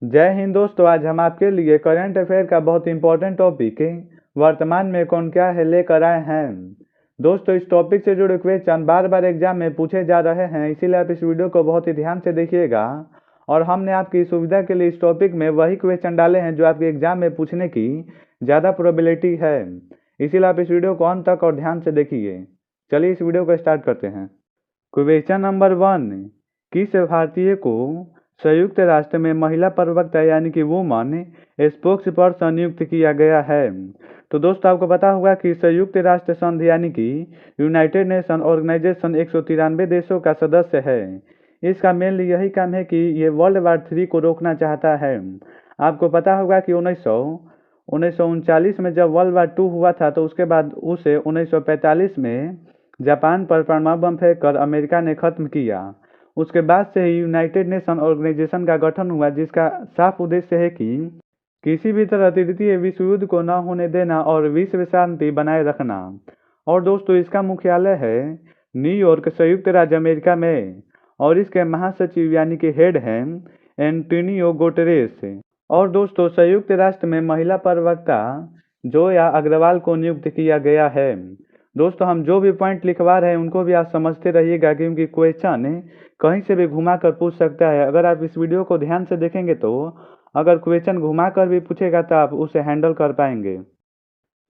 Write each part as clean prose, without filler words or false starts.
जय हिंद दोस्तों। आज हम आपके लिए करंट अफेयर का बहुत इंपॉर्टेंट टॉपिक वर्तमान में कौन क्या है लेकर आए हैं। दोस्तों, इस टॉपिक से जुड़े क्वेश्चन बार बार एग्जाम में पूछे जा रहे हैं, इसीलिए आप इस वीडियो को बहुत ही ध्यान से देखिएगा। और हमने आपकी सुविधा के लिए इस टॉपिक में वही क्वेश्चन डाले हैं जो आपके एग्जाम में पूछने की ज़्यादा प्रोबेबिलिटी है, इसीलिए आप इस वीडियो को अंत तक और ध्यान से देखिए। चलिए इस वीडियो को स्टार्ट करते हैं। क्वेश्चन नंबर 1, किस भारतीय को संयुक्त राष्ट्र में महिला प्रवक्ता यानी कि वुमन स्पोक्स पर्सन नियुक्त किया गया है। तो दोस्तों, आपको पता होगा कि संयुक्त राष्ट्र संघ यानी कि यूनाइटेड नेशन ऑर्गेनाइजेशन 193 देशों का सदस्य है। इसका मेनली यही काम है कि ये वर्ल्ड वार 3 को रोकना चाहता है। आपको पता होगा कि 1939 में जब वर्ल्ड वार 2 हुआ था, तो उसके बाद उसे 1945 में जापान पर परमाणु बम फेंककर अमेरिका ने खत्म किया। उसके बाद से ही यूनाइटेड नेशन ऑर्गेनाइजेशन का गठन हुआ, जिसका साफ उद्देश्य है कि किसी भी तरह तृतीय विश्व युद्ध को न होने देना और विश्व शांति बनाए रखना। और दोस्तों, इसका मुख्यालय है न्यूयॉर्क, संयुक्त राज्य अमेरिका में, और इसके महासचिव यानी कि हेड हैं एंटोनियो गुटेरेस। और दोस्तों, संयुक्त राष्ट्र में महिला प्रवक्ता जोया अग्रवाल को नियुक्त किया गया है। दोस्तों, हम जो भी पॉइंट लिखवा रहे हैं उनको भी आप समझते रहिएगा, क्योंकि क्वेश्चन कहीं से भी घुमा कर पूछ सकता है। अगर आप इस वीडियो को ध्यान से देखेंगे तो अगर क्वेश्चन घुमा कर भी पूछेगा तो आप उसे हैंडल कर पाएंगे।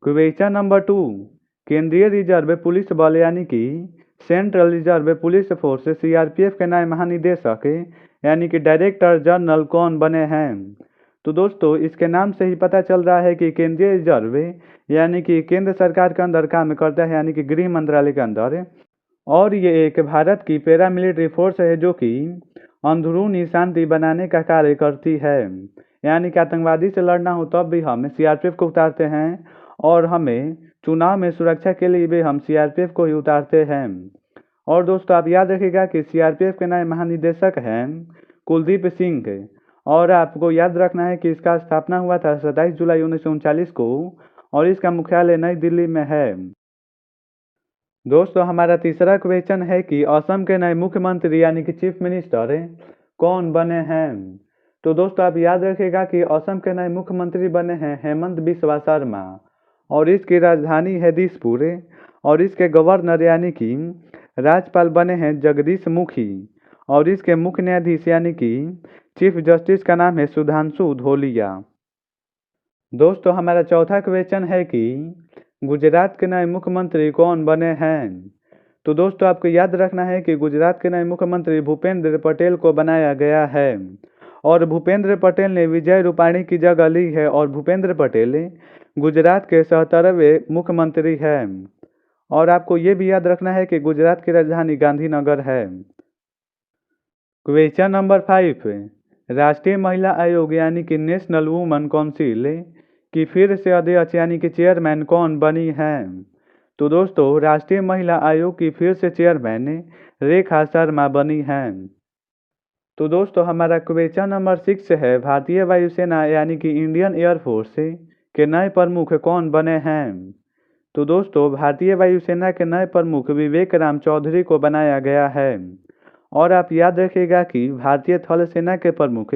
क्वेश्चन नंबर 2, केंद्रीय रिजर्व पुलिस बल यानी कि central reserve police force CRPF के नए महानिदेशक यानी कि डायरेक्टर जनरल कौन बने हैं। तो दोस्तों, इसके नाम से ही पता चल रहा है कि केंद्रीय रिजर्व यानी कि केंद्र सरकार के अंदर काम करता है, यानी कि गृह मंत्रालय के अंदर। और ये एक भारत की पैरामिलिट्री फोर्स है जो कि अंदरूनी शांति बनाने का कार्य करती है। यानी कि आतंकवादी से लड़ना हो तब भी हम सीआरपीएफ को उतारते हैं, और हमें चुनाव में सुरक्षा के लिए भी हम सीआरपीएफ को ही उतारते हैं। और दोस्तों, आप याद रखिएगा कि सीआरपीएफ के नए महानिदेशक हैं कुलदीप सिंह। और आपको याद रखना है कि इसका स्थापना हुआ था 27 जुलाई 1939 को, और इसका मुख्यालय नई दिल्ली में है। दोस्तों, हमारा तीसरा क्वेश्चन है कि असम के नए मुख्यमंत्री यानी कि चीफ मिनिस्टर कौन बने हैं। तो दोस्तों, आप याद रखिएगा कि असम के नए मुख्यमंत्री बने हैं हेमंत बिस्वा शर्मा, और इसकी राजधानी है दिसपुर। और इसके गवर्नर यानी कि राज्यपाल बने हैं जगदीश मुखी, और इसके मुख्य न्यायाधीश यानी कि चीफ जस्टिस का नाम है सुधांशु धोलिया। दोस्तों, हमारा चौथा क्वेश्चन है कि गुजरात के नए मुख्यमंत्री कौन बने हैं। तो दोस्तों, आपको याद रखना है कि गुजरात के नए मुख्यमंत्री भूपेंद्र पटेल को बनाया गया है, और भूपेंद्र पटेल ने विजय रूपाणी की जगह ली है, और भूपेंद्र पटेल गुजरात के 77वें मुख्यमंत्री हैं। और आपको ये भी याद रखना है कि गुजरात की राजधानी गांधीनगर है। क्वेश्चन नंबर 5, राष्ट्रीय महिला आयोग यानी कि नेशनल वुमेन काउंसिल की फिर से अध्यक्ष यानी कि चेयरमैन कौन बनी हैं। तो दोस्तों, राष्ट्रीय महिला आयोग की फिर से चेयरमैन रेखा शर्मा बनी हैं। तो दोस्तों, हमारा क्वेश्चन नंबर 6 है, भारतीय वायुसेना यानी कि इंडियन एयरफोर्स के नए प्रमुख कौन बने हैं। तो दोस्तों, भारतीय वायुसेना के नए प्रमुख विवेक राम चौधरी को बनाया गया है। और आप याद रखिएगा कि भारतीय थल सेना के प्रमुख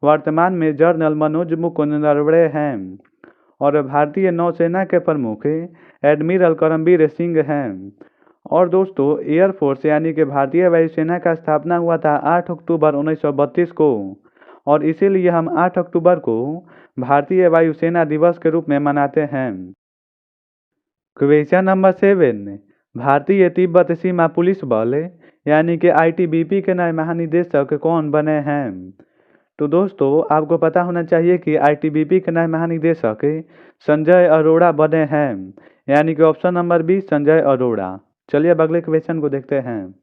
वर्तमान में जनरल मनोज मुकुंद नरवणे हैं, और भारतीय नौसेना के प्रमुख एडमिरल करमबीर सिंह हैं। और दोस्तों, एयरफोर्स यानी कि भारतीय वायुसेना का स्थापना हुआ था 8 अक्टूबर 1932 को, और इसीलिए हम 8 अक्टूबर को भारतीय वायुसेना दिवस के रूप में मनाते हैं। क्वेश्चन नंबर 7, भारतीय तिब्बत सीमा पुलिस बल यानी कि आईटीबीपी के नए महानिदेशक कौन बने हैं। तो दोस्तों, आपको पता होना चाहिए कि आईटीबीपी के नए महानिदेशक संजय अरोड़ा बने हैं, यानी कि option number B Sanjay Arora. चलिए अब अगले क्वेश्चन को देखते हैं।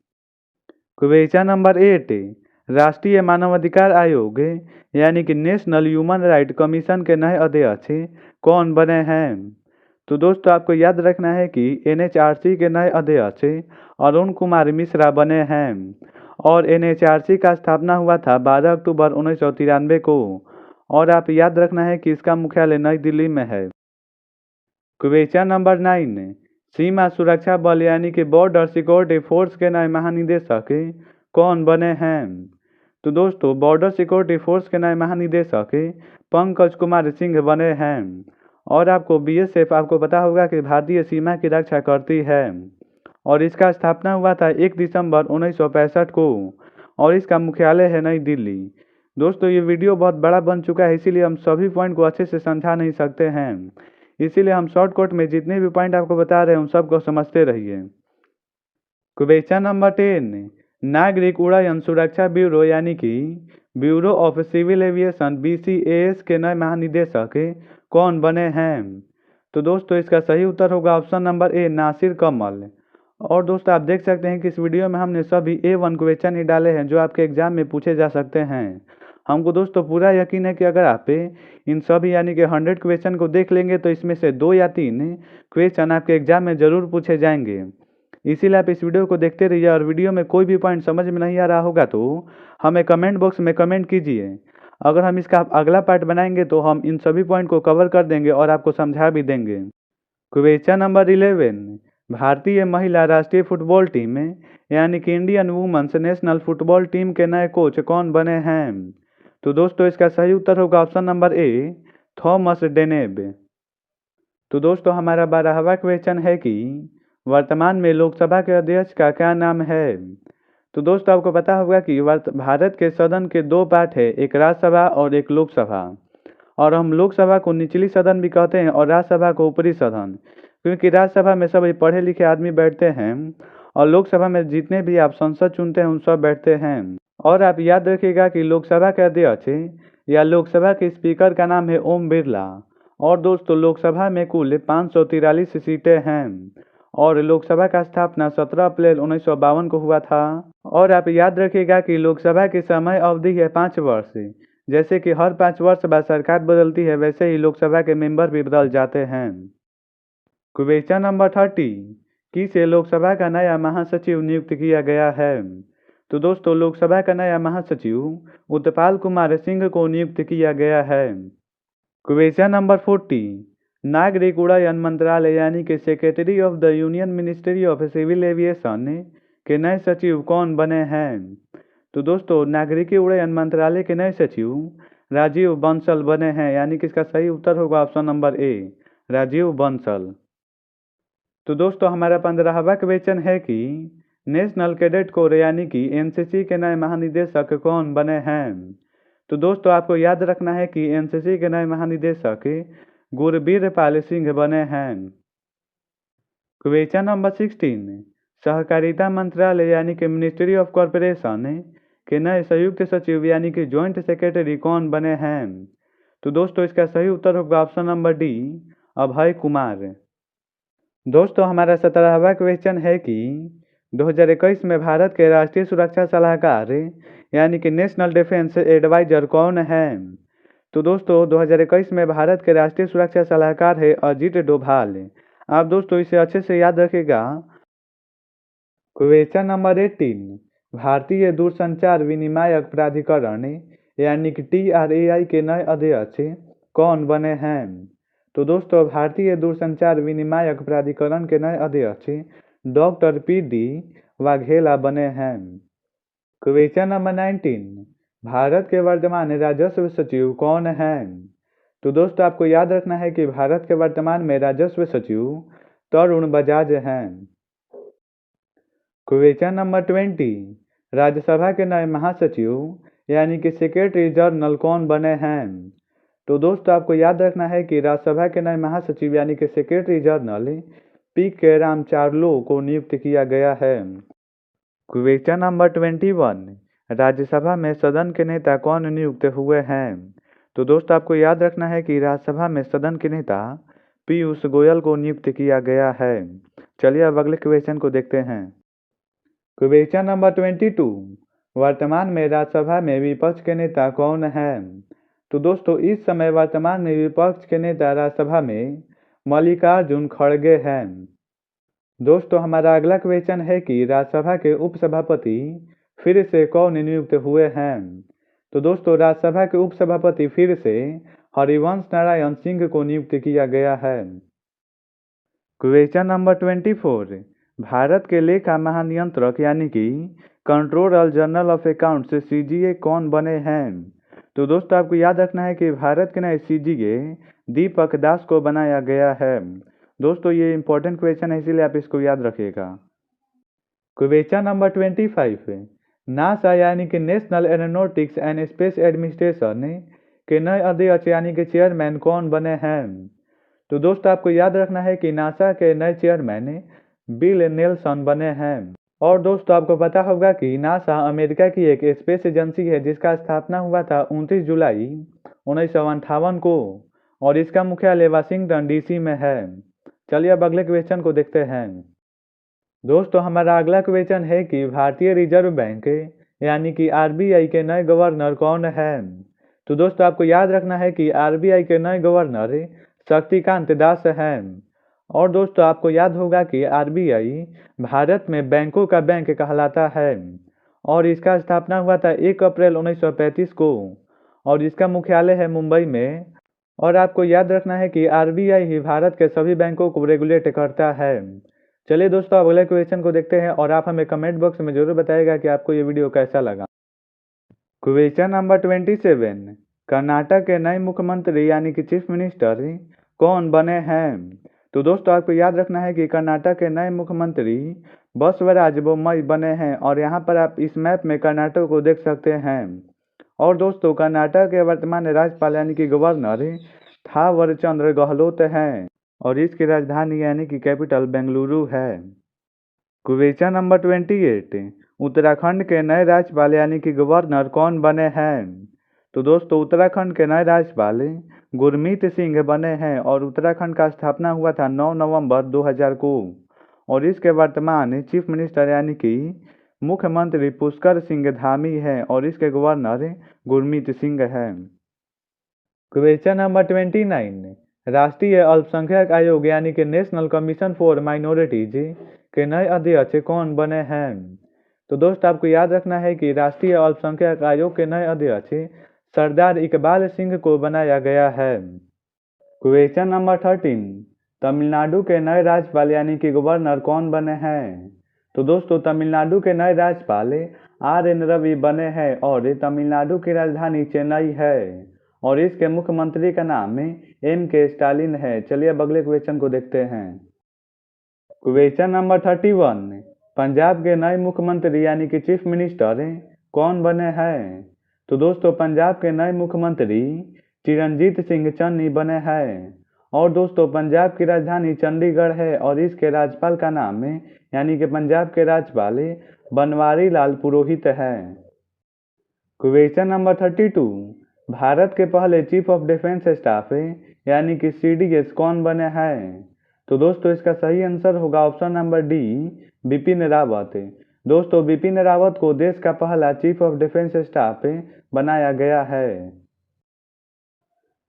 क्वेश्चन नंबर 8, राष्ट्रीय मानवाधिकार आयोग यानी कि नेशनल ह्यूमन राइट कमीशन के नए अध्यक्ष कौन बने हैं। तो दोस्तों, आपको याद रखना है कि एनएचआरसी के नए अध्यक्ष अरुण कुमार मिश्रा बने हैं, और एनएचआरसी का स्थापना हुआ था 12 अक्टूबर 1993 को, और आप याद रखना है कि इसका मुख्यालय नई दिल्ली में है। क्वेश्चन नंबर 9, सीमा सुरक्षा बल यानी कि बॉर्डर सिक्योरिटी फोर्स के नए महानिदेशक कौन बने हैं। तो दोस्तों बॉर्डर सिक्योरिटी फोर्स के नए महानिदेशक पंकज कुमार सिंह बने हैं। और आपको बीएसएफ आपको पता होगा कि भारतीय सीमा की रक्षा करती है और इसका स्थापना हुआ था 1 दिसंबर 1965 को और इसका मुख्यालय है नई दिल्ली। दोस्तों ये वीडियो बहुत बड़ा बन चुका है, इसीलिए हम सभी पॉइंट को अच्छे से समझा नहीं सकते हैं, इसीलिए हम शॉर्टकट में जितने भी पॉइंट आपको बता रहे हैं उन सबको समझते रहिए। क्वेश्चन नंबर 10, नागरिक उड्डयन सुरक्षा ब्यूरो यानी कि bureau of civil aviation BCAS के नए महानिदेशक कौन बने हैं? तो दोस्तों इसका सही उत्तर होगा ऑप्शन नंबर ए, नासिर कमल। और दोस्तों आप देख सकते हैं कि इस वीडियो में हमने सभी A1 क्वेश्चन ही डाले हैं जो आपके एग्जाम में पूछे जा सकते हैं। हमको दोस्तों पूरा यकीन है कि अगर आप इन सभी यानी कि 100 क्वेश्चन को देख लेंगे तो इसमें से 2 या 3 क्वेश्चन आपके एग्जाम में ज़रूर पूछे जाएंगे। इसीलिए आप इस वीडियो को देखते रहिए और वीडियो में कोई भी पॉइंट समझ में नहीं आ रहा होगा तो हमें कमेंट बॉक्स में कमेंट कीजिए। अगर हम इसका अगला पार्ट बनाएंगे तो हम इन सभी पॉइंट को कवर कर देंगे और आपको समझा भी देंगे। क्वेश्चन नंबर 11, भारतीय महिला राष्ट्रीय फुटबॉल टीम यानी कि Indian women's national football team के नए कोच कौन बने हैं? तो दोस्तों इसका सही उत्तर होगा ऑप्शन नंबर ए, थॉमस डेनेब। तो दोस्तों हमारा 12वां क्वेश्चन है कि वर्तमान में लोकसभा के अध्यक्ष का क्या नाम है? तो दोस्तों आपको पता होगा कि भारत के सदन के 2 पार्ट है, एक राज्यसभा और एक लोकसभा। और हम लोकसभा को निचली सदन भी कहते हैं और राज्यसभा को ऊपरी सदन, क्योंकि राज्यसभा में सभी पढ़े लिखे आदमी बैठते हैं और लोकसभा में जितने भी आप सांसद चुनते हैं उन सब बैठते हैं। और आप याद रखिएगा कि लोकसभा के अध्यक्ष या लोकसभा के स्पीकर का नाम है ओम बिरला। और दोस्तों लोकसभा में कुल 543 सीटें हैं और लोकसभा का स्थापना 17 अप्रैल 1952 को हुआ था। और आप याद रखिएगा कि लोकसभा की समय अवधि है 5 वर्ष। जैसे कि हर 5 वर्ष बाद सरकार बदलती है वैसे ही लोकसभा के मेंबर भी बदल जाते हैं। क्वेश्चन नंबर 30, किसे लोकसभा का नया महासचिव नियुक्त किया गया है? तो दोस्तों लोकसभा का नया महासचिव उत्पल कुमार सिंह को नियुक्त किया गया है। क्वेश्चन नंबर 40, नागरिक उड्डयन मंत्रालय यानी कि secretary of the union ministry of civil aviation के नए सचिव कौन बने हैं? तो दोस्तों नागरिक उड्डयन मंत्रालय के नए सचिव राजीव बंसल बने हैं, यानी कि इसका सही उत्तर होगा option number A, Rajiv Bansal. तो दोस्तों हमारा 15वां क्वेश्चन है कि नेशनल कैडेट कोर यानी कि एनसीसी के नए महानिदेशक कौन बने हैं? तो दोस्तों आपको याद रखना है कि एनसीसी के नए महानिदेशक गुरबीर पाल सिंह बने हैं। क्वेश्चन नंबर 16, सहकारिता मंत्रालय यानी कि मिनिस्ट्री ऑफ कॉरपोरेशन के नए संयुक्त सचिव यानी कि ज्वाइंट सेक्रेटरी कौन बने हैं? तो दोस्तों इसका सही उत्तर होगा option number D, Abhay Kumar. दोस्तों हमारा 17वां क्वेश्चन है कि 2021 में भारत के राष्ट्रीय सुरक्षा सलाहकार यानी कि नेशनल डिफेंस एडवाइजर कौन है? तो दोस्तों 2021 में भारत के राष्ट्रीय सुरक्षा सलाहकार है अजीत डोभाल। आप दोस्तों इसे अच्छे से याद रखिएगा। क्वेश्चन नंबर 18, भारतीय दूरसंचार विनियामक प्राधिकरण यानी कि TRAI के नए अध्यक्ष कौन बने हैं? तो दोस्तों भारतीय दूरसंचार विनियामक प्राधिकरण के नए अध्यक्ष डॉक्टर PD वाघेला बने हैं। क्वेश्चन नंबर 19, भारत के वर्तमान राजस्व सचिव कौन हैं? तो दोस्तों आपको याद रखना है कि भारत के वर्तमान में राजस्व सचिव तरुण बजाज हैं। क्वेश्चन नंबर 20, राज्यसभा के नए महासचिव यानी कि सेक्रेटरी जनरल कौन बने हैं? तो दोस्तों आपको याद रखना है कि राज्यसभा के नए महासचिव यानी कि सेक्रेटरी जनरल PK रामचार्लो को नियुक्त किया गया है। क्वेश्चन नंबर 21, राज्यसभा में सदन के नेता कौन नियुक्त हुए हैं? तो दोस्तों आपको याद रखना है कि राज्यसभा में सदन के नेता पीयूष गोयल को नियुक्त किया गया है। चलिए अब अगले क्वेश्चन को देखते हैं। क्वेश्चन नंबर 22, वर्तमान में राज्यसभा में विपक्ष के नेता कौन हैं? तो दोस्तों इस समय वर्तमान में विपक्ष के नेता राज्यसभा में मल्लिकार्जुन खड़गे हैं। दोस्तों हमारा अगला क्वेश्चन है कि राज्यसभा के उपसभापति फिर से कौन नियुक्त हुए हैं? तो दोस्तों राज्यसभा के उपसभापति फिर से हरिवंश नारायण सिंह को नियुक्त किया गया है। क्वेश्चन नंबर 24, भारत के लेखा महानियंत्रक यानी कि controller general of accounts CGA कौन बने हैं? तो दोस्तों आपको याद रखना है कि भारत के नए सीजीए दीपक दास को बनाया गया है। दोस्तों ये इंपॉर्टेंट क्वेश्चन है, इसीलिए आप इसको याद रखिएगा। क्वेश्चन नंबर 25, नासा यानी कि national aeronautics and space administration के नए अध्यक्ष यानी कि चेयरमैन कौन बने हैं? तो दोस्तों आपको याद रखना है कि नासा के नए चेयरमैन बिल नेल्सन बने हैं। और दोस्तों आपको पता होगा कि नासा अमेरिका की एक स्पेस एजेंसी है जिसका स्थापना हुआ था 29 जुलाई 1958 को और इसका मुख्यालय वाशिंगटन डीसी में है। चलिए अब अगले क्वेश्चन को देखते हैं। दोस्तों हमारा अगला क्वेश्चन है कि भारतीय रिजर्व बैंक यानी कि आरबीआई के नए गवर्नर कौन है? तो दोस्तों आपको याद रखना है कि आरबीआई के नए गवर्नर शक्तिकांत दास हैं। और दोस्तों आपको याद होगा कि आरबीआई भारत में बैंकों का बैंक कहलाता है और इसका स्थापना हुआ था 1 अप्रैल 1935 को और इसका मुख्यालय है मुंबई में। और आपको याद रखना है कि आरबीआई ही भारत के सभी बैंकों को रेगुलेट करता है। चलिए दोस्तों अगले क्वेश्चन को देखते हैं और आप हमें कमेंट बॉक्स में जरूर बताइएगा कि आपको ये वीडियो कैसा लगा। क्वेश्चन नंबर 27, कर्नाटक के नए मुख्यमंत्री यानी कि चीफ मिनिस्टर कौन बने हैं? तो दोस्तों आपको याद रखना है कि कर्नाटक के नए मुख्यमंत्री बसवराज बोम्मई बने हैं और यहाँ पर आप इस मैप में कर्नाटक को देख सकते हैं। और दोस्तों कर्नाटक के वर्तमान राज्यपाल यानी कि गवर्नर थावरचंद्र गहलोत हैं और इसकी राजधानी यानी कि कैपिटल बेंगलुरु है। क्वेश्चन नंबर 28, उत्तराखंड के नए राज्यपाल यानी कि गवर्नर कौन बने हैं? तो दोस्तों उत्तराखंड के नए राज्यपाल गुरमीत सिंह बने हैं और उत्तराखंड का स्थापना हुआ था 9 नवंबर 2000 को और इसके वर्तमान चीफ मिनिस्टर यानी कि मुख्यमंत्री पुष्कर सिंह धामी है और इसके गवर्नर गुरमीत सिंह हैं। क्वेश्चन नंबर 29, राष्ट्रीय अल्पसंख्यक आयोग यानी कि नेशनल कमीशन फॉर माइनॉरिटीज के नए अध्यक्ष कौन बने हैं? तो दोस्तों आपको याद रखना है कि राष्ट्रीय अल्पसंख्यक आयोग के नए अध्यक्ष सरदार इकबाल सिंह को बनाया गया है। क्वेश्चन नंबर 13, तमिलनाडु के नए राज्यपाल यानी कि गवर्नर कौन बने हैं? तो दोस्तों तमिलनाडु के नए राज्यपाल RN रवि बने हैं और तमिलनाडु की राजधानी चेन्नई है और इसके मुख्यमंत्री का नाम MK स्टालिन है। चलिए अब अगले क्वेश्चन को देखते हैं। क्वेश्चन नंबर 31, पंजाब के नए मुख्यमंत्री यानी कि चीफ मिनिस्टर कौन बने हैं? तो दोस्तों पंजाब के नए मुख्यमंत्री चिरंजीत सिंह चन्नी बने हैं और दोस्तों पंजाब की राजधानी चंडीगढ़ है और इसके राज्यपाल का नाम यानी कि पंजाब के राज्यपाल बनवारी लाल पुरोहित है। क्वेश्चन नंबर 32, भारत के पहले चीफ ऑफ डिफेंस स्टाफ यानी कि CDS कौन बने हैं? तो दोस्तों इसका सही आंसर होगा option number D, Bipin Rawat. दोस्तों बिपिन रावत को देश का पहला चीफ ऑफ डिफेंस स्टाफ बनाया गया है।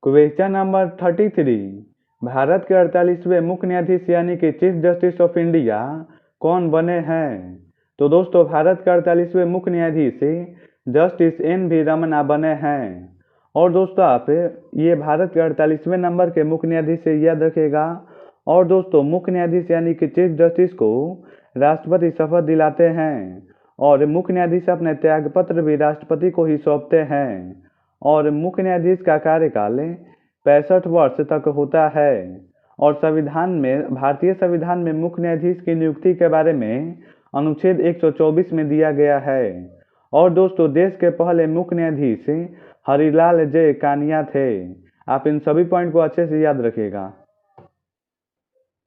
क्वेश्चन नंबर 33, भारत के 48वें मुख्य न्यायाधीश यानी कि चीफ जस्टिस ऑफ इंडिया कौन बने हैं? तो दोस्तों भारत के 48वें मुख्य न्यायाधीश जस्टिस NV रमन्ना बने हैं और दोस्तों आप ये भारत के 48वें नंबर के मुख्य न्यायाधीश से याद रखिएगा। और दोस्तों मुख्य न्यायाधीश यानी कि चीफ जस्टिस को राष्ट्रपति शपथ दिलाते हैं और मुख्य न्यायाधीश अपने त्यागपत्र भी राष्ट्रपति को ही सौंपते हैं और मुख्य न्यायाधीश का कार्यकाल 65 वर्ष तक होता है। और संविधान में भारतीय संविधान में मुख्य न्यायाधीश की नियुक्ति के बारे में अनुच्छेद 124 में दिया गया है। और दोस्तों देश के पहले मुख्य न्यायाधीश हरिलाल J कानिया थे। आप इन सभी पॉइंट को अच्छे से याद रखिएगा।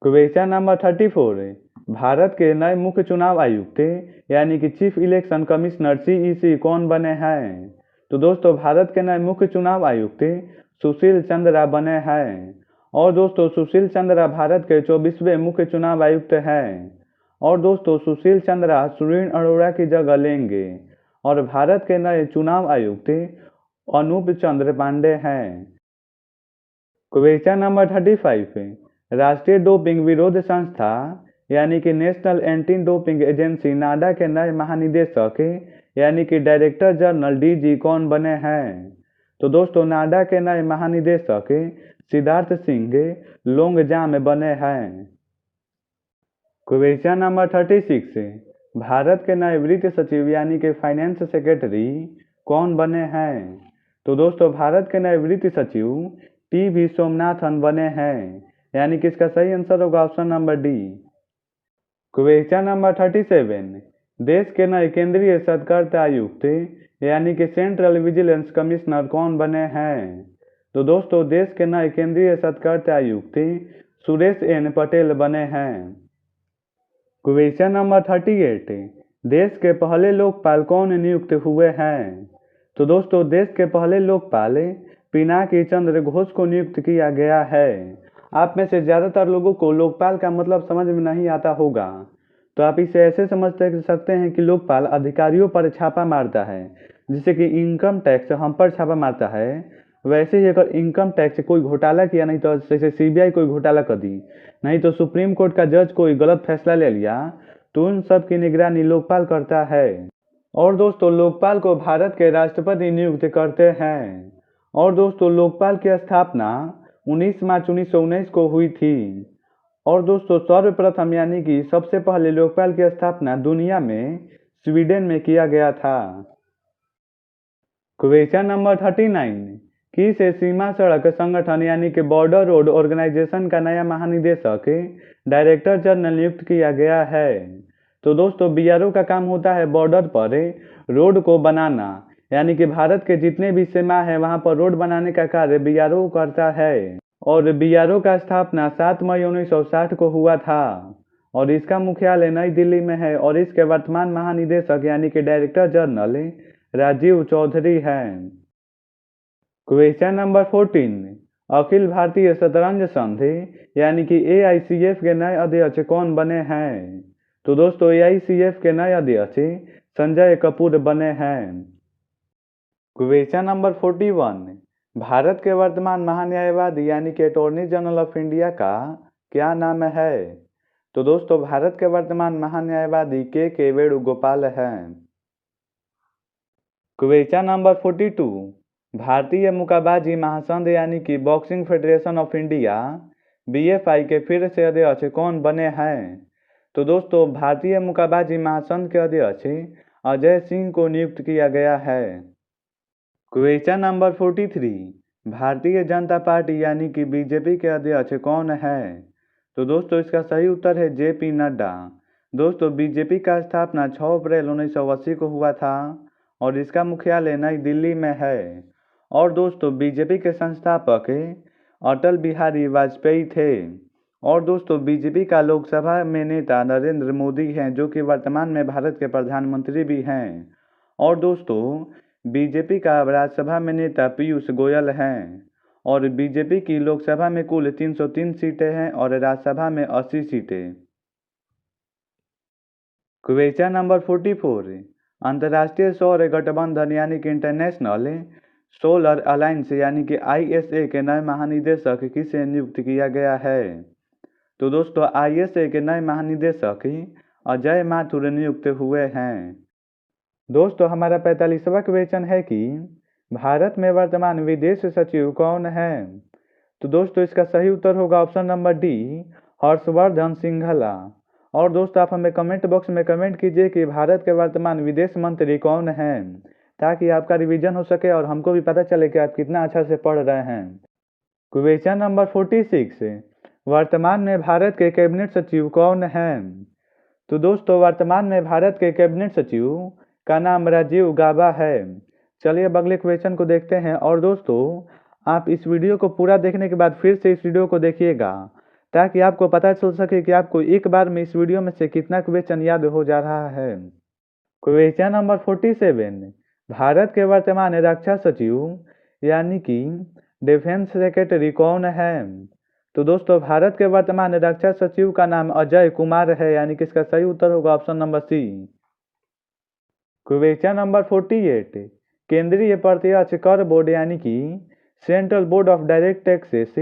क्वेश्चन नंबर 34, भारत के नए मुख्य चुनाव आयुक्त यानी कि चीफ इलेक्शन कमिश्नर CEC कौन बने हैं? तो दोस्तों भारत के नए मुख्य चुनाव आयुक्त सुशील चंद्रा बने हैं और दोस्तों सुशील चंद्रा भारत के 24वें मुख्य चुनाव आयुक्त हैं और दोस्तों सुशील चंद्रा सुनील अरोड़ा की जगह लेंगे और भारत के नए चुनाव आयुक्त अनूप चंद्र पांडे हैं। क्वेश्चन नंबर 35, राष्ट्रीय डोपिंग विरोध संस्था यानी कि नेशनल एंटी डोपिंग एजेंसी नाडा के नए महानिदेशक यानी कि डायरेक्टर जनरल DG कौन बने हैं? तो दोस्तों नाडा के नए महानिदेशक सिद्धार्थ सिंह लोंगजाम बने हैं। क्वेश्चन नंबर 36, भारत के नए वित्त सचिव यानी कि फाइनेंस सेक्रेटरी कौन बने हैं? तो दोस्तों भारत के नए वित्त सचिव टी.वी. सोमनाथन बने हैं, यानी कि इसका सही आंसर होगा option number D. Question number 37, देश के नए केंद्रीय सतर्कता आयुक्त यानी कि सेंट्रल विजिलेंस कमिश्नर कौन बने हैं? तो दोस्तों देश के नए केंद्रीय सतर्कता आयुक्त सुरेश एन पटेल बने हैं। क्वेश्चन नंबर 38, देश के पहले लोकपाल कौन नियुक्त हुए हैं? तो दोस्तों देश के पहले लोकपाल पिनाकी चंद्र घोष को नियुक्त किया गया है। आप में से ज़्यादातर लोगों को लोकपाल का मतलब समझ में नहीं आता होगा, तो आप इसे ऐसे समझ सकते हैं कि लोकपाल अधिकारियों पर छापा मारता है, जैसे कि इनकम टैक्स हम पर छापा मारता है, वैसे ही अगर इनकम टैक्स कोई घोटाला किया, नहीं तो जैसे सीबीआई कोई घोटाला कर दी, नहीं तो सुप्रीम कोर्ट का जज कोई गलत फैसला ले लिया, तो उन सब की निगरानी लोकपाल करता है। और दोस्तों लोकपाल को भारत के राष्ट्रपति नियुक्त करते हैं। और दोस्तों लोकपाल की स्थापना 19 मार्च 1919 को हुई थी। और दोस्तों सर्वप्रथम यानी कि सबसे पहले लोकपाल की स्थापना दुनिया में स्वीडन में किया गया था। क्वेश्चन नंबर 39, किस सीमा सड़क संगठन यानी कि बॉर्डर रोड ऑर्गेनाइजेशन का नया महानिदेशक डायरेक्टर जनरल नियुक्त किया गया है? तो दोस्तों बीआरओ का काम होता है बॉर्डर पर रोड को बनाना, यानी कि भारत के जितने भी सीमा है वहां पर रोड बनाने का कार्य बीआरओ करता है। और बीआरओ का स्थापना 7 मई 1960 को हुआ था और इसका मुख्यालय नई दिल्ली में है और इसके वर्तमान महानिदेशक यानी कि डायरेक्टर जनरल राजीव चौधरी हैं। क्वेश्चन नंबर 14, अखिल भारतीय शतरंज संघ यानी कि एआईसीएफ के नए अध्यक्ष कौन बने हैं? तो दोस्तों एआईसीएफ के नए अध्यक्ष संजय कपूर बने हैं। क्वेश्चन नंबर 41, भारत के वर्तमान महान्यायवादी यानी कि अटॉर्नी जनरल ऑफ इंडिया का क्या नाम है? तो दोस्तों भारत के वर्तमान महान्यायवादी के वेणुगोपाल हैं। क्वेश्चन नंबर 42, भारतीय मुक्केबाजी महासंघ यानी कि boxing federation of India BFI के फिर से अध्यक्ष कौन बने हैं? तो दोस्तों भारतीय मुक्केबाजी महासंघ के अध्यक्ष अजय सिंह को नियुक्त किया गया है। Question number 43, Bharatiya Janata party यानी कि बीजेपी के अध्यक्ष कौन है? तो दोस्तों इसका सही उत्तर है जेपी नड्डा। दोस्तों बीजेपी का स्थापना 6 अप्रैल 1980 को हुआ था और इसका मुख्यालय नई दिल्ली में है। और दोस्तों बीजेपी के संस्थापक अटल बिहारी वाजपेयी थे। और दोस्तों बीजेपी का लोकसभा में नेता नरेंद्र मोदी हैं, जो कि वर्तमान में भारत के प्रधानमंत्री भी हैं। और दोस्तों बीजेपी का राज्यसभा में नेता पीयूष गोयल हैं। और बीजेपी की लोकसभा में कुल 303 सीटें हैं और राज्यसभा में 80 सीटें। क्वेश्चन नंबर 44, अंतर्राष्ट्रीय सौर गठबंधन यानी कि इंटरनेशनल सोलर अलायंस यानी कि आईएसए के नए महानिदेशक किसे नियुक्त किया गया है? तो दोस्तों आईएसए के नए महानिदेशक अजय माथुर नियुक्त हुए हैं। दोस्तों हमारा 45वां क्वेश्चन है कि भारत में वर्तमान विदेश सचिव कौन है? तो दोस्तों इसका सही उत्तर होगा option number D, Harshvardhan Singhla. और दोस्तों आप हमें कमेंट बॉक्स में कमेंट कीजिए कि भारत के वर्तमान विदेश मंत्री कौन हैं, ताकि आपका रिवीजन हो सके और हमको भी पता चले कि आप कितना अच्छा से पढ़ रहे हैं। क्वेश्चन नंबर 46, वर्तमान में भारत के कैबिनेट सचिव कौन हैं? तो दोस्तों वर्तमान में भारत के कैबिनेट सचिव का नाम राजीव गाबा है। चलिए अब अगले क्वेश्चन को देखते हैं। और दोस्तों आप इस वीडियो को पूरा देखने के बाद फिर से इस वीडियो को देखिएगा, ताकि आपको पता चल सके कि आपको एक बार में इस वीडियो में से कितना क्वेश्चन याद हो जा रहा है। क्वेश्चन नंबर 47, भारत के वर्तमान रक्षा सचिव यानी कि डिफेंस सेक्रेटरी कौन है? तो दोस्तों भारत के वर्तमान रक्षा सचिव का नाम अजय कुमार है, यानी कि इसका सही उत्तर होगा option number C. Question number 48, केंद्रीय प्रत्यक्ष कर बोर्ड यानी कि central board of direct taxes.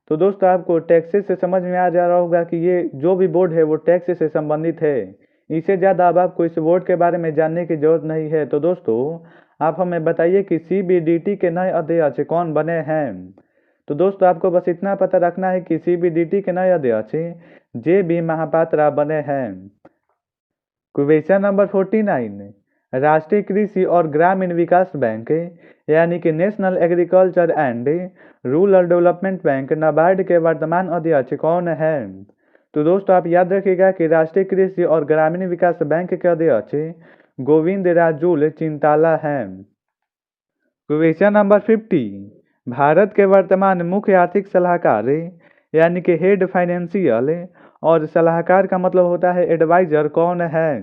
तो दोस्तों आपको टैक्सेस से समझ में आ जा रहा होगा कि ये जो भी बोर्ड है वो टैक्स से संबंधित है। इससे ज़्यादा अब आपको इस बोर्ड के बारे में जानने की जरूरत नहीं है। तो दोस्तों आप हमें बताइए कि सीबीडीटी के नए अध्यक्ष कौन बने हैं? तो दोस्तों आपको बस इतना पता रखना है कि सीबीडीटी के नए अध्यक्ष जे बी महापात्रा बने हैं। क्वेश्चन नंबर 49, राष्ट्रीय कृषि और ग्रामीण विकास बैंक यानी कि national agriculture and rural development bank NABARD के वर्तमान अध्यक्ष कौन है? तो दोस्तों आप याद रखिएगा कि राष्ट्रीय कृषि और ग्रामीण विकास बैंक के अध्यक्ष गोविंद राजूल चिंताला हैं। क्वेश्चन नंबर 50, भारत के वर्तमान मुख्य आर्थिक सलाहकार यानी कि हेड फाइनेंशियल और सलाहकार का मतलब होता है एडवाइजर कौन है?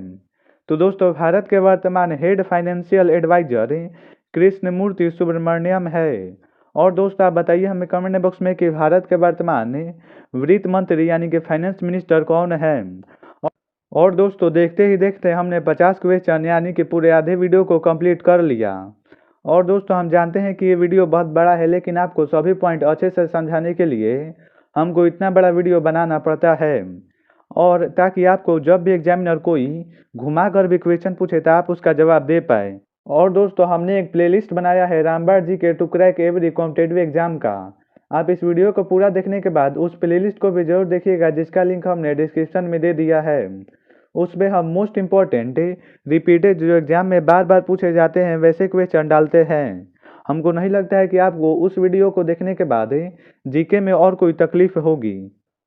तो दोस्तों भारत के वर्तमान head financial adviser Krishnamurthy Subramanian है। और दोस्तों आप बताइए हमें कमेंट बॉक्स में कि भारत के वर्तमान वित्त मंत्री यानी कि फाइनेंस मिनिस्टर कौन है? और दोस्तों देखते ही देखते हमने 50 क्वेश्चन यानी कि पूरे आधे वीडियो को कंप्लीट कर लिया। और दोस्तों हम जानते हैं कि ये वीडियो बहुत बड़ा है, लेकिन आपको सभी पॉइंट अच्छे से समझाने के लिए हमको इतना बड़ा वीडियो बनाना पड़ता है, और ताकि आपको जब भी एग्जामिनर कोई घुमा कर भी क्वेश्चन पूछे तो आप उसका जवाब दे पाए। और दोस्तों हमने एक प्लेलिस्ट बनाया है रामबाड़ G K to crack every competitive exam का। आप इस वीडियो को पूरा देखने के बाद उस प्लेलिस्ट को भी जरूर देखिएगा, जिसका लिंक हमने डिस्क्रिप्शन में दे दिया है। उसमें हम मोस्ट इम्पोर्टेंट रिपीटेड जो एग्जाम में बार बार पूछे जाते हैं वैसे क्वेश्चन डालते हैं। हमको नहीं लगता है कि आपको उस वीडियो को देखने के बाद जीके में और कोई तकलीफ होगी।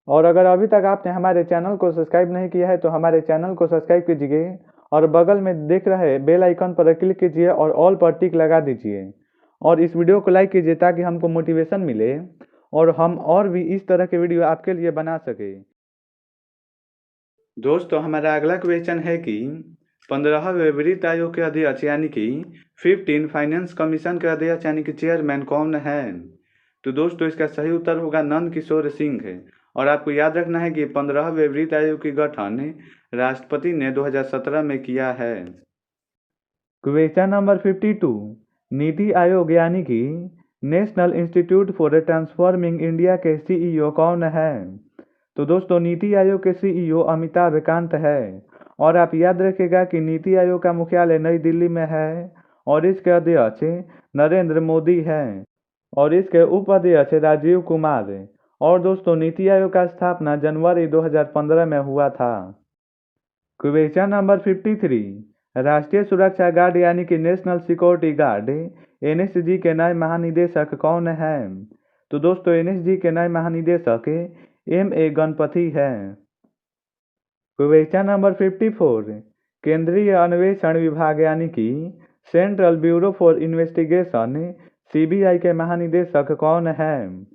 और अगर अभी तक आपने हमारे चैनल को सब्सक्राइब नहीं किया है तो हमारे चैनल को सब्सक्राइब कीजिए और बगल में दिख रहे बेल आइकन पर क्लिक कीजिए और ऑल पर टिक लगा दीजिए। और इस वीडियो को लाइक कीजिए ताकि हमको मोटिवेशन मिले और हम और भी इस तरह के वीडियो आपके लिए बना सके। दोस्तों हमारा अगला क्वेश्चन है कि 15वें वित्त आयोग के अध्यक्ष यानी कि 15 फाइनेंस कमीशन के अध्यक्ष यानी कि चेयरमैन कौन है? तो दोस्तों इसका सही उत्तर होगा नंद किशोर सिंह है। और आपको याद रखना है कि 15वें वित्त आयोग की गठन राष्ट्रपति ने 2017 में किया है। क्वेश्चन नंबर 52, नीति आयोग यानी कि national institute for transforming India के सीईओ कौन है? तो दोस्तों नीति आयोग के सीईओ अमिताभ कांत है। और आप याद रखिएगा कि नीति आयोग का मुख्यालय नई दिल्ली में है और इसके अध्यक्ष नरेंद्र मोदी हैं और इसके उपाध्यक्ष राजीव कुमार। और दोस्तों नीति आयोग का स्थापना जनवरी 2015 में हुआ था। क्वेश्चन नंबर 53, राष्ट्रीय सुरक्षा गार्ड यानी कि नेशनल सिक्योरिटी गार्ड एनएसजी के नए महानिदेशक कौन है? तो दोस्तों एनएसजी के नए महानिदेशक एम.ए. गणपति हैं। क्वेश्चन नंबर 54, केंद्रीय अन्वेषण विभाग यानी कि central bureau for investigation CBI के महानिदेशक कौन है?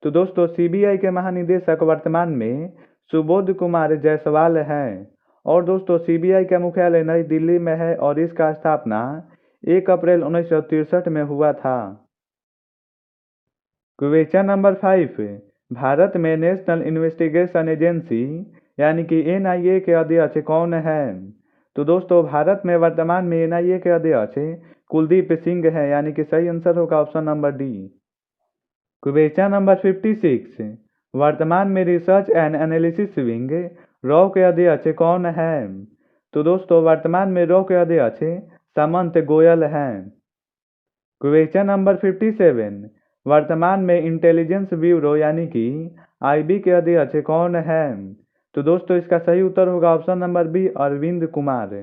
तो दोस्तों सीबीआई के महानिदेशक वर्तमान में सुबोध कुमार जायसवाल हैं। और दोस्तों सीबीआई का मुख्यालय नई दिल्ली में है और इसका स्थापना 1 अप्रैल 1963 में हुआ था। क्वेश्चन नंबर 5, भारत में नेशनल इन्वेस्टिगेशन एजेंसी यानी कि एनआईए के अध्यक्ष कौन है? तो दोस्तों भारत में वर्तमान में एनआईए के अध्यक्ष कुलदीप सिंह है, यानी कि सही आंसर होगा option number D. Question number 56, वर्तमान में research and analysis wing raw के अध्यक्ष कौन है? तो दोस्तों वर्तमान में रॉ के अध्यक्ष सामंत गोयल हैं। क्वेश्चन नंबर 57, वर्तमान में इंटेलिजेंस ब्यूरो यानी कि आईबी के अध्यक्ष कौन है? तो दोस्तों इसका सही उत्तर होगा option number B Arvind Kumar.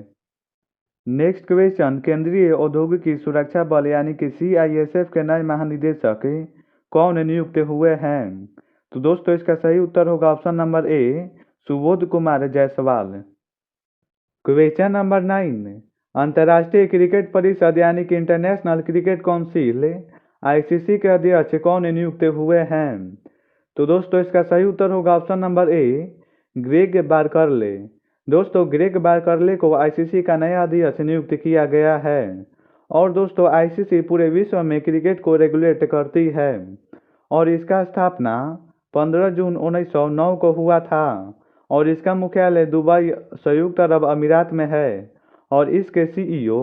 Next question, केंद्रीय औद्योगिक सुरक्षा बल यानी कि सीआईएसएफ के नए महानिदेशक कौन नियुक्त हुए हैं? तो दोस्तों इसका सही उत्तर होगा ऑप्शन नंबर ए सुबोध कुमार जायसवाल। क्वेश्चन नंबर 9, अंतर्राष्ट्रीय क्रिकेट परिषद यानी कि इंटरनेशनल क्रिकेट काउंसिल आईसीसी के अध्यक्ष कौन नियुक्त हुए हैं? तो दोस्तों इसका सही उत्तर होगा ऑप्शन नंबर ए ग्रेग बारकरले। दोस्तों ग्रेग बारकरले को आईसीसी का नया अध्यक्ष नियुक्त किया गया है। और दोस्तों आईसीसी पूरे विश्व में क्रिकेट को रेगुलेट करती है और इसका स्थापना 15 जून 1909 को हुआ था और इसका मुख्यालय दुबई संयुक्त अरब अमीरात में है और इसके सीईओ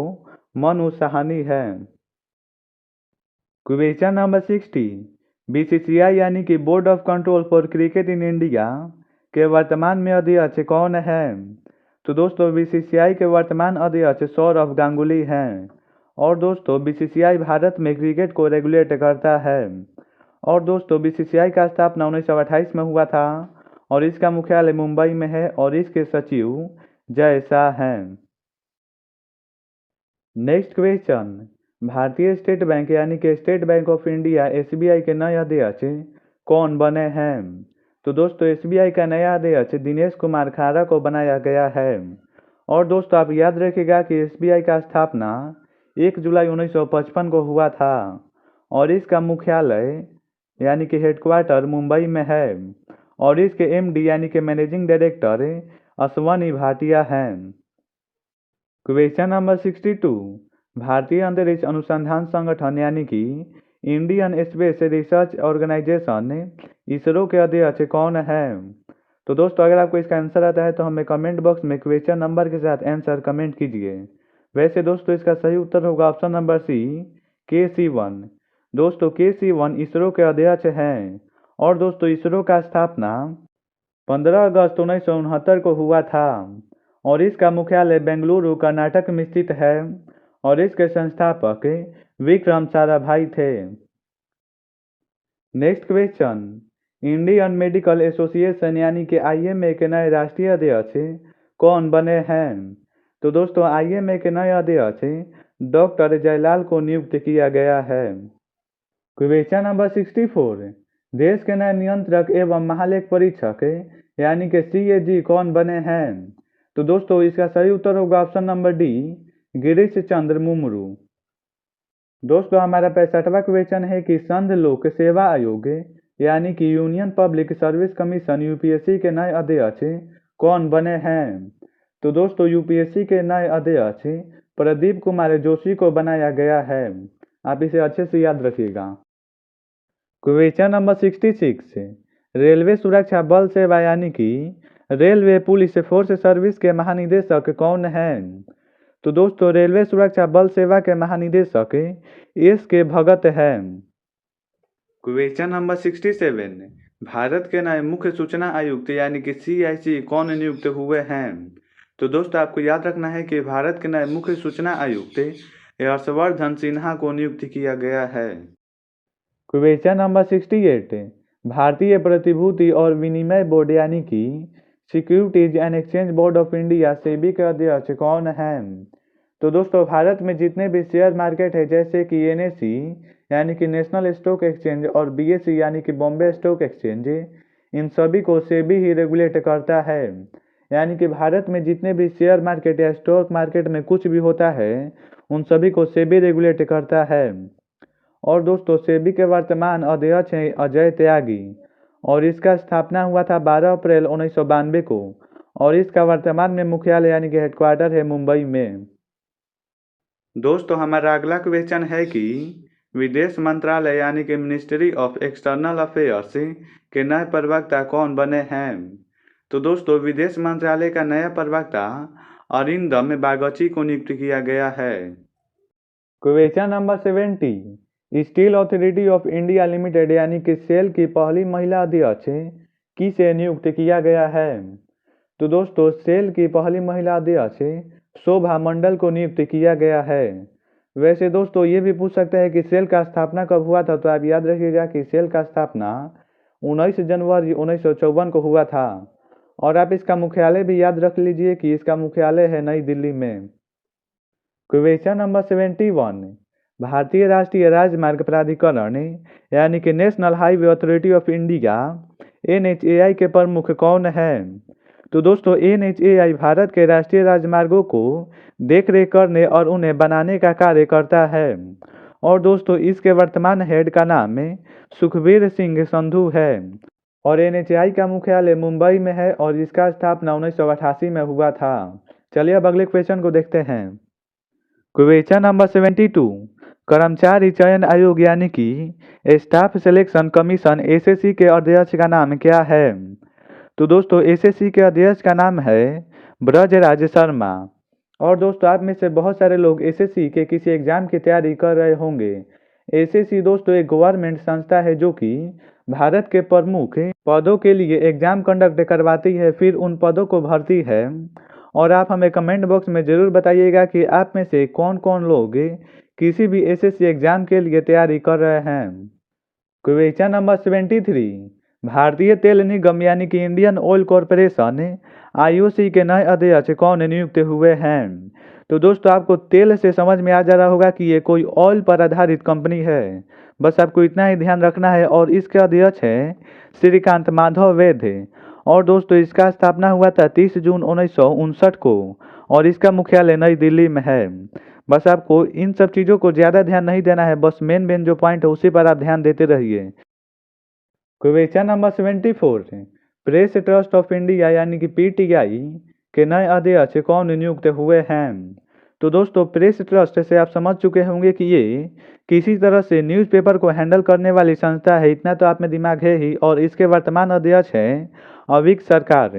मनु साहनी है। क्वेश्चन नंबर 60, बीसीसीआई यानी कि board of control for cricket in India के वर्तमान में अध्यक्ष कौन है? तो दोस्तों बीसीसीआई के वर्तमान अध्यक्ष सौरभ गांगुली हैं। और दोस्तों बीसीसीआई भारत में क्रिकेट को रेगुलेट करता है। और दोस्तों बीसीसीआई का स्थापना 1928 में हुआ था और इसका मुख्यालय मुंबई में है और इसके सचिव जैसा है। नेक्स्ट क्वेश्चन, भारतीय स्टेट बैंक यानी कि state bank of India SBI के नए अध्यक्ष कौन बने हैं? तो दोस्तों एसबीआई का नया अध्यक्ष दिनेश कुमार खारा को बनाया गया है। और दोस्तों आप याद रखिएगा कि एसबीआई का स्थापना 1 जुलाई 1955 को हुआ था और इसका मुख्यालय यानी कि हेडक्वार्टर मुंबई में है और इसके एमडी यानी कि मैनेजिंग डायरेक्टर अश्वनी भाटिया हैं। क्वेश्चन नंबर 62, भारतीय अंतरिक्ष अनुसंधान संगठन यानी कि Indian space research organisation ISRO के अध्यक्ष कौन है? तो दोस्तों अगर आपको इसका आंसर आता है तो हमें कमेंट बॉक्स में क्वेश्चन नंबर के साथ आंसर कमेंट कीजिए। वैसे दोस्तों इसका सही उत्तर होगा ऑप्शन नंबर सी, KC1। दोस्तों KC1 इसरो के अध्यक्ष हैं और दोस्तों इसरो का स्थापना 15 अगस्त 1969 को हुआ था और इसका मुख्यालय बेंगलुरु कर्नाटक में स्थित है और इसके संस्थापक विक्रम साराभाई थे। Next question, Indian medical association यानी कि IMA के नए राष्ट्रीय अध्यक्ष कौन बने हैं? तो दोस्तों IMA के नए अध्यक्ष डॉक्टर जयलाल को नियुक्त किया गया है। क्वेश्चन नंबर 64, देश के नए नियंत्रक एवं महालेख परीक्षक यानी कि CAG कौन बने हैं? तो दोस्तों इसका सही उत्तर होगा option number D, Girish Chandra Murmu. दोस्तों हमारा 65वां क्वेश्चन है कि संघ लोक सेवा आयोग यानी कि union public service commission UPSC के नए अध्यक्ष कौन बने हैं? तो दोस्तों UPSC के नए अध्यक्ष प्रदीप कुमार जोशी को बनाया गया है। आप इसे अच्छे से याद रखिएगा। क्वेश्चन नंबर 66, रेलवे सुरक्षा बल सेवा यानी कि रेलवे पुलिस फोर्स सर्विस के महानिदेशक कौन हैं? तो दोस्तों रेलवे सुरक्षा बल सेवा के महानिदेशक SK भगत हैं। क्वेश्चन नंबर 67, भारत के नए मुख्य सूचना आयुक्त यानी कि CIC कौन नियुक्त हुए हैं? तो दोस्तों आपको याद रखना है कि भारत के नए मुख्य सूचना आयुक्त हर्षवर्धन सिन्हा को नियुक्त किया गया है। क्वेश्चन नंबर 68, भारतीय प्रतिभूति और विनिमय बोर्ड यानी कि securities and exchange board of India SEBI के अध्यक्ष कौन हैं? तो दोस्तों भारत में जितने भी शेयर मार्केट है जैसे कि NSE यानी कि नेशनल स्टॉक एक्सचेंज और BSE यानी कि बॉम्बे स्टॉक एक्सचेंज, इन सभी को सेबी ही रेगुलेट करता है। यानी कि भारत में जितने भी शेयर मार्केट या स्टॉक मार्केट में कुछ भी होता है उन सभी को सेबी रेगुलेट करता है। और दोस्तों सेबी के वर्तमान अध्यक्ष हैं अजय त्यागी और इसका स्थापना हुआ था 12 अप्रैल 1992 को और इसका वर्तमान में मुख्यालय यानी कि हेडक्वार्टर है मुंबई में। दोस्तों हमारा अगला क्वेश्चन है कि विदेश मंत्रालय यानी कि मिनिस्ट्री ऑफ एक्सटर्नल अफेयर्स के नए प्रवक्ता कौन बने हैं? तो दोस्तों विदेश मंत्रालय का नया प्रवक्ता अरिंदम बागची को नियुक्त किया गया है। Question number 70, steel authority of India limited यानी कि सेल की पहली महिला अध्यक्ष किसे नियुक्त किया गया है? तो दोस्तों सेल की पहली महिला अध्यक्ष शोभा मंडल को नियुक्त किया गया है। वैसे दोस्तों ये भी पूछ सकते हैं कि सेल का स्थापना कब हुआ था, तो आप याद रखिएगा कि सेल का स्थापना 19 जनवरी 1954 को हुआ था और आप इसका मुख्यालय भी याद रख लीजिए कि इसका मुख्यालय है नई दिल्ली में। क्वेश्चन नंबर 71, भारतीय राष्ट्रीय राजमार्ग प्राधिकरण यानी कि national highway authority of India NHAI के प्रमुख कौन हैं? तो दोस्तों NHAI भारत के राष्ट्रीय राजमार्गों को देखरेख करने और उन्हें बनाने का कार्य करता है और दोस्तों इसके वर्तमान हेड का नाम सुखबीर सिंह संधू है और NHAI का मुख्यालय मुंबई में है और इसका स्थापना 1988 में हुआ था। चलिए अब अगले क्वेश्चन को देखते हैं। क्वेश्चन नंबर 72, कर्मचारी चयन आयोग यानी कि स्टाफ सिलेक्शन कमीशन SSC के अध्यक्ष का नाम क्या है? तो दोस्तों SSC के अध्यक्ष का नाम है ब्रजराज शर्मा और दोस्तों आप में से बहुत सारे लोग SSC के किसी एग्जाम की तैयारी कर रहे होंगे। SSC दोस्तों एक गवर्नमेंट संस्था है जो कि भारत के प्रमुख पदों के लिए एग्जाम कंडक्ट करवाती है, फिर उन पदों को भरती है और आप हमें कमेंट बॉक्स में ज़रूर बताइएगा कि आप में से कौन कौन लोग किसी भी SSC एग्जाम के लिए तैयारी कर रहे हैं। क्वेश्चन नंबर 73, भारतीय तेल निगम यानी कि इंडियन ऑयल कॉरपोरेशन आईओसी के नए अध्यक्ष कौन नियुक्त हुए हैं? तो दोस्तों आपको तेल से समझ में आ जा रहा होगा कि ये कोई ऑयल पर आधारित कंपनी है। बस आपको इतना ही ध्यान रखना है। और इसके अध्यक्ष हैं श्रीकांत माधव वैद्य। और दोस्तों इसका स्थापना हुआ था 30 जून 1959 को और इसका मुख्यालय नई दिल्ली में है। बस आपको इन सब चीज़ों को ज़्यादा ध्यान नहीं देना है, बस मेन मेन जो पॉइंट है उसी पर आप ध्यान देते रहिए। Question number 74 press trust of India यानी कि पीटीआई के नए अध्यक्ष कौन नियुक्त हुए हैं? तो दोस्तों प्रेस ट्रस्ट से आप समझ चुके होंगे कि ये किसी तरह से न्यूज़पेपर को हैंडल करने वाली संस्था है, इतना तो आप में दिमाग है ही। और इसके वर्तमान अध्यक्ष हैं अविक सरकार।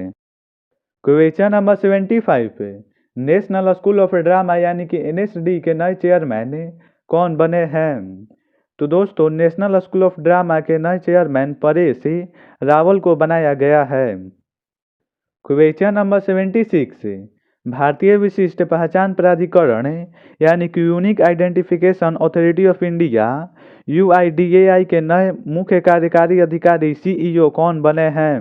Question number 75 national school of drama यानी कि एनएसडी के नए चेयरमैन कौन बने हैं? तो दोस्तों नेशनल स्कूल ऑफ ड्रामा के नए चेयरमैन परेश रावल को बनाया गया है। क्वेश्चन नंबर 76 भारतीय विशिष्ट पहचान प्राधिकरण यानी कि unique identification authority of India UIDAI के नए मुख्य कार्यकारी अधिकारी सीईओ कौन बने हैं?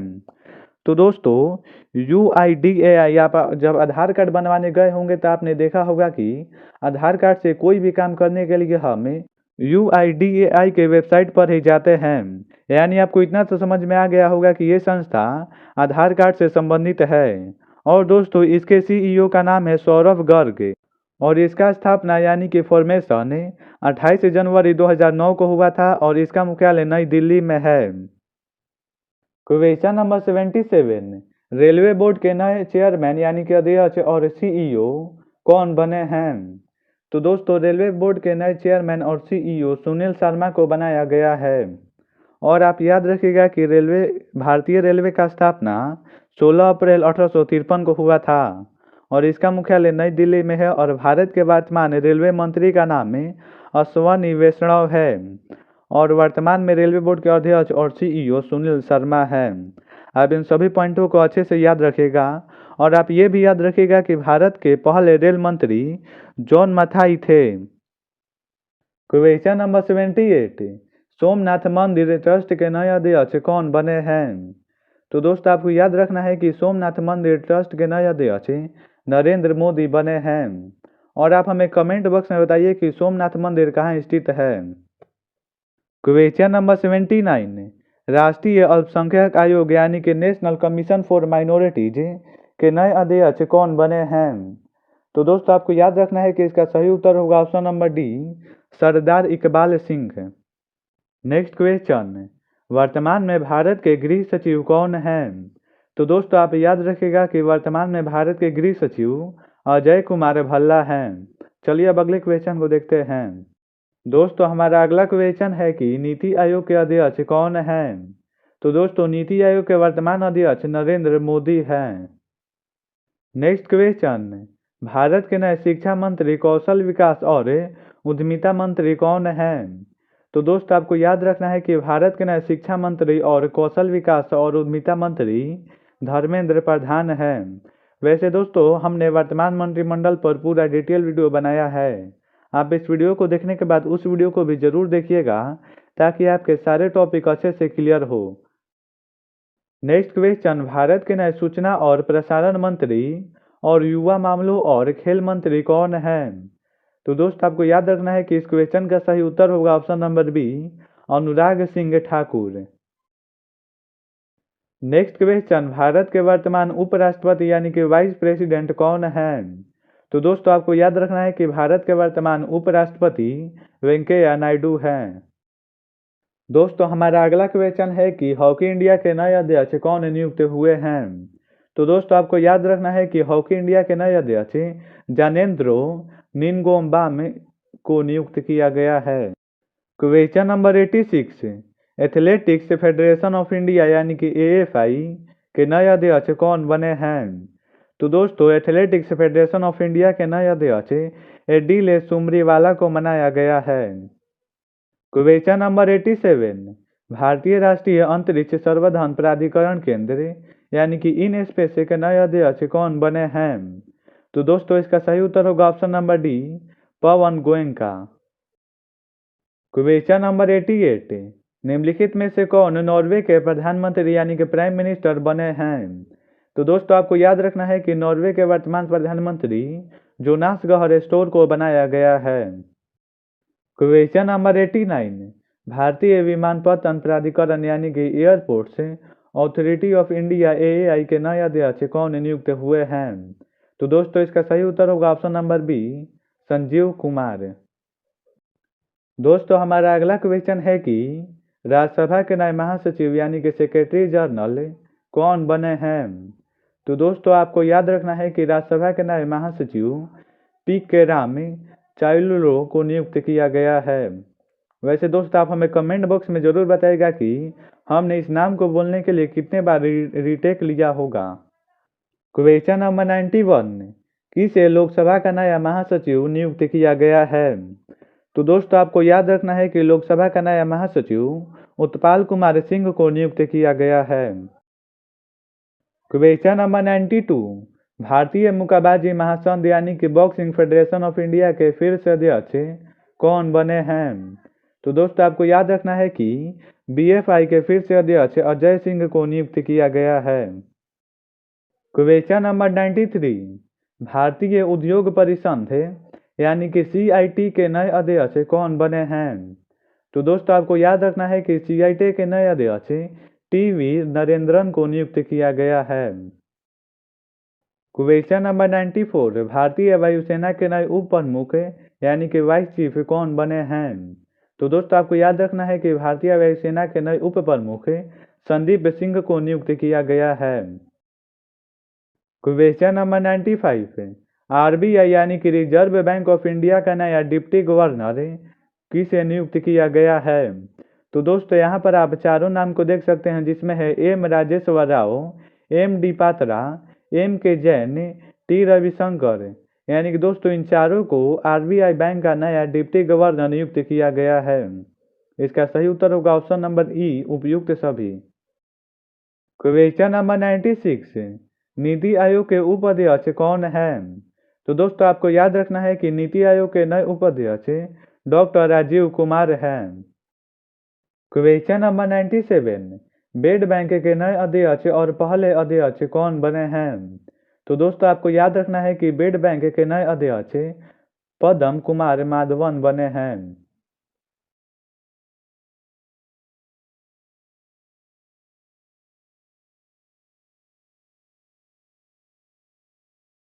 तो दोस्तों यूआईडीएआई आप जब आधार कार्ड बनवाने गए होंगे तो आपने देखा होगा कि आधार कार्ड से कोई भी काम करने के लिए हमें यूआईडीएआई के वेबसाइट पर ही जाते हैं। यानी आपको इतना तो समझ में आ गया होगा कि ये संस्था आधार कार्ड से संबंधित है। और दोस्तों इसके सीईओ का नाम है सौरभ गर्ग और इसका स्थापना यानी कि फॉर्मेशन 28 जनवरी 2009 को हुआ था और इसका मुख्यालय नई दिल्ली में है। क्वेश्चन नंबर 77 रेलवे बोर्ड के नए चेयरमैन यानी कि अध्यक्ष और सीईओ कौन बने हैं? तो दोस्तों रेलवे बोर्ड के नए चेयरमैन और सीईओ सुनील शर्मा को बनाया गया है। और आप याद रखिएगा कि भारतीय रेलवे का स्थापना 16 अप्रैल 1853 को हुआ था और इसका मुख्यालय नई दिल्ली में है। और भारत के वर्तमान रेलवे मंत्री का नाम अश्वनी वैष्णव है और वर्तमान में रेलवे बोर्ड के अध्यक्ष और सीईओ सुनील शर्मा हैं। आप इन सभी पॉइंटों को अच्छे से याद रखिएगा। और आप ये भी याद रखिएगा कि भारत के पहले रेल मंत्री जॉन मथाई थे। क्वेश्चन नंबर 78 सोमनाथ मंदिर ट्रस्ट के नए अध्यक्ष कौन बने हैं? तो दोस्तों आपको याद रखना है कि सोमनाथ मंदिर ट्रस्ट के नए अध्यक्ष नरेंद्र मोदी बने हैं। और आप हमें कमेंट बॉक्स में बताइए कि सोमनाथ मंदिर कहाँ स्थित है। क्वेश्चन नंबर 79 राष्ट्रीय अल्पसंख्यक आयोग यानी कि नेशनल कमीशन फॉर माइनॉरिटीज के नए अध्यक्ष कौन बने हैं? तो दोस्तों आपको याद रखना है कि इसका सही उत्तर होगा ऑप्शन नंबर डी सरदार इकबाल सिंह। नेक्स्ट क्वेश्चन वर्तमान में भारत के गृह सचिव कौन हैं? तो दोस्तों आप याद रखिएगा कि वर्तमान में भारत के गृह सचिव अजय कुमार भल्ला हैं। चलिए अब अगले क्वेश्चन को देखते हैं। दोस्तों हमारा अगला क्वेश्चन है कि नीति आयोग के अध्यक्ष कौन हैं? तो दोस्तों नीति आयोग के वर्तमान अध्यक्ष नरेंद्र मोदी हैं। नेक्स्ट क्वेश्चन भारत के नए शिक्षा मंत्री कौशल विकास और उद्यमिता मंत्री कौन हैं? तो दोस्तों आपको याद रखना है कि भारत के नए शिक्षा मंत्री और कौशल विकास और उद्यमिता मंत्री धर्मेंद्र प्रधान हैं। वैसे दोस्तों हमने वर्तमान मंत्रिमंडल पर पूरा डिटेल वीडियो बनाया है। आप इस वीडियो को देखने के बाद उस वीडियो को भी जरूर देखिएगा ताकि आपके सारे टॉपिक अच्छे से क्लियर हो। नेक्स्ट क्वेश्चन भारत के नए सूचना और प्रसारण मंत्री और युवा मामलों और खेल मंत्री कौन हैं? तो दोस्त आपको याद रखना है कि इस क्वेश्चन का सही उत्तर होगा option number B Anurag Singh Thakur. Next question Bharat के वर्तमान उपराष्ट्रपति यानी कि वाइस प्रेसिडेंट कौन हैं? तो दोस्तों आपको याद रखना है कि भारत के वर्तमान उपराष्ट्रपति वेंकैया नायडू हैं। दोस्तों हमारा अगला क्वेश्चन है कि हॉकी इंडिया के नए अध्यक्ष कौन नियुक्त हुए हैं? तो दोस्तों आपको याद रखना है कि हॉकी इंडिया के नए अध्यक्ष ज्ञानेंद्रो निनगोमबाम को नियुक्त किया गया है। Question number 86 athletics federation of India यानी कि एएफआई के नए अध्यक्ष कौन बने हैं? तो दोस्तों एथलेटिक्स फेडरेशन ऑफ इंडिया के नए अध्यक्ष एडीले सुमरीवाला को बनाया गया है। क्वेश्चन नंबर 87 भारतीय राष्ट्रीय अंतरिक्ष सर्वेक्षण प्राधिकरण केंद्र यानी कि इन स्पेस के नए अध्यक्ष कौन बने हैं? तो दोस्तों इसका सही उत्तर होगा option number D Pawan Goenka. Question number 88 निम्नलिखित में से कौन नॉर्वे के प्रधानमंत्री यानी कि प्राइम मिनिस्टर बने हैं? तो दोस्तों आपको याद रखना है कि नॉर्वे के वर्तमान प्रधानमंत्री जोनास गहर स्टोर को बनाया गया है। क्वेश्चन नंबर 89, भारतीय विमानपत्तन प्राधिकरण यानी कि airports authority of India AAI के नए अध्यक्ष कौन नियुक्त हुए हैं? तो दोस्तों इसका सही उत्तर होगा option number B, Sanjeev Kumar. दोस्तों हमारा अगला क्वेश्चन है कि राज्यसभा के नए महासचिव यानी कि सेक्रेटरी जनरल कौन बने हैं? तो दोस्तों आपको याद रखना है कि राज्यसभा के नए महासचिव पी.के. राम चाइल्लो को नियुक्त किया गया है। वैसे दोस्तों आप हमें कमेंट बॉक्स में ज़रूर बताइएगा कि हमने इस नाम को बोलने के लिए कितने बार रीटेक लिया होगा। क्वेश्चन नंबर 91, किसे लोकसभा का नया महासचिव नियुक्त किया गया है? तो दोस्तों आपको याद रखना है कि लोकसभा का नया महासचिव उत्पल कुमार सिंह को नियुक्त किया गया है। क्वेश्चन नंबर 92, भारतीय मुक्केबाजी महासंघ यानी कि बॉक्सिंग फेडरेशन ऑफ इंडिया के फिर से अध्यक्ष कौन बने हैं? तो दोस्तों आपको याद रखना है कि बीएफआई के फिर से अध्यक्ष अजय सिंह को नियुक्त किया गया है। क्वेश्चन नंबर 93, भारतीय उद्योग परिसंघ यानी कि सीआईटी के नए अध्यक्ष कौन बने हैं? तो दोस्तों आपको याद रखना है कि सीआईटी के नए अध्यक्ष टीवी नरेंद्रन को नियुक्त किया गया है। क्वेश्चन नंबर 94, भारतीय वायुसेना के नए उप प्रमुख यानी कि वाइस चीफ कौन बने हैं? तो दोस्तों आपको याद रखना है कि भारतीय वायुसेना के नए उप प्रमुख संदीप सिंह को नियुक्त किया गया है। क्वेश्चन नंबर 95, आरबीआई यानी कि रिजर्व बैंक ऑफ इंडिया का नया डिप्टी गवर्नर किसे नियुक्त किया गया है? तो दोस्तों यहाँ पर आप चारों नाम को देख सकते हैं, जिसमें है M Rajeshwar Rao, M D Patra, M K Jain, T Ravishankar. यानी कि दोस्तों इन चारों को आरबीआई बैंक का नया डिप्टी गवर्नर नियुक्त किया गया है। इसका सही उत्तर होगा ऑप्शन नंबर ई, उपयुक्त सभी। क्वेश्चन नंबर 96, नीति आयोग के उपाध्यक्ष कौन हैं? तो दोस्तों आपको याद रखना है कि नीति आयोग के नए उपाध्यक्ष डॉक्टर राजीव कुमार हैं। क्वेश्चन नंबर 97, बेड बैंक के नए अध्यक्ष और पहले अध्यक्ष कौन बने हैं? तो दोस्तों आपको याद रखना है कि बेड बैंक के नए अध्यक्ष पद्म कुमार माधवन बने हैं।